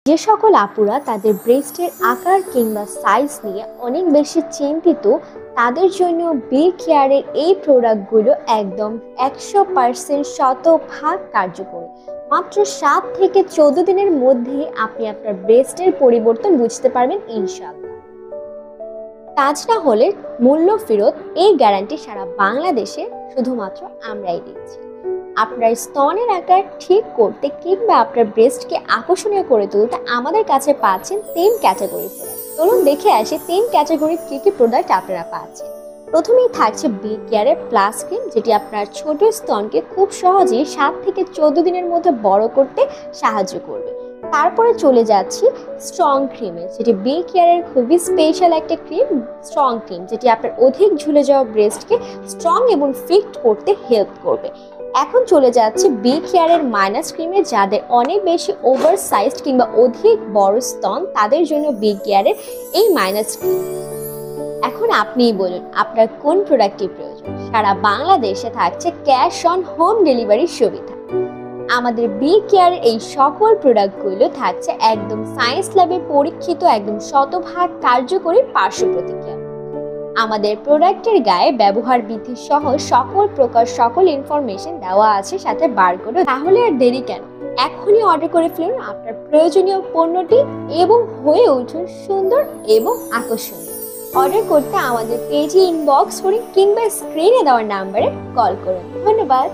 যে সকল আপুরা তাদের ব্রেস্টের আকার কিংবা সাইজ নিয়ে অনেক বেশি চিন্তিত, তাদের জন্য বি কেয়ারের এই প্রোডাক্টগুলো একদম 100% শতভাগ কার্যকরী। মাত্র 7 থেকে 14 দিনের মধ্যে আপনি আপনার ব্রেস্টের পরিবর্তন বুঝতে পারবেন ইনশাআল্লাহ। কাজ না হলে মূল্য ফেরত, এই গ্যারান্টি সারা বাংলাদেশে শুধুমাত্র আমরাই দিচ্ছি। আপনার স্তনের আকার ঠিক করতে কিংবা আপনার ব্রেস্টকে আকর্ষণীয় করে তুলতে আমাদের কাছে পাচ্ছেন 3 ক্যাটাগরি প্রোডাক্ট। চলুন দেখে আসি 3 ক্যাটাগরির কি প্রোডাক্ট আপনারা পাচ্ছেন। প্রথমেই থাকছে বি কেয়ারের প্লাস ক্রিম, যেটি আপনার ছোট স্তনকে খুব সহজেই 7 থেকে 14 দিনের মধ্যে বড় করতে সাহায্য করবে। তারপরে চলে যাচ্ছি স্ট্রং ক্রিমে, যেটি বি কেয়ারের খুবই স্পেশাল একটা ক্রিম, স্ট্রং ক্রিম, যেটি আপনার অধিক ঝুলে যাওয়া ব্রেস্টকে স্ট্রং এবং ফিট করতে হেল্প করবে। এখন চলে যাচ্ছে বি কেয়ারের মাইনাস ক্রিমে, যাদের অনেক বেশি ওভার সাইজড কিংবা অধিক বড় স্তন, তাদের জন্য বি কেয়ারের এই মাইনাস ক্রিম। এখন আপনিই বলুন আপনার কোন প্রোডাক্টটি প্রয়োজন। সারা বাংলাদেশে থাকছে ক্যাশ অন হোম ডেলিভারির সুবিধা। আমাদের বি কেয়ারের এই সকল প্রোডাক্টগুলো থাকছে একদম সায়েন্স ল্যাবে পরীক্ষিত, একদম শতভাগ কার্যকরী পার্শ্ব প্রতিক্রিয়া। আমাদের প্রোডাক্টের গায়ে ব্যবহার বিধি সহ সকল ইনফরমেশন দেওয়া আছে, সাথে বারকোডও। তাহলে আর দেরি কেন, এখনই অর্ডার করে ফেলুন আপনার প্রয়োজনীয় পণ্যটি এবং হয়ে উঠুন সুন্দর এবং আকর্ষণীয়। অর্ডার করতে আমাদের পেজে ইনবক্স করুন কিংবা স্ক্রিনে দেওয়ার নাম্বারে কল করুন। ধন্যবাদ।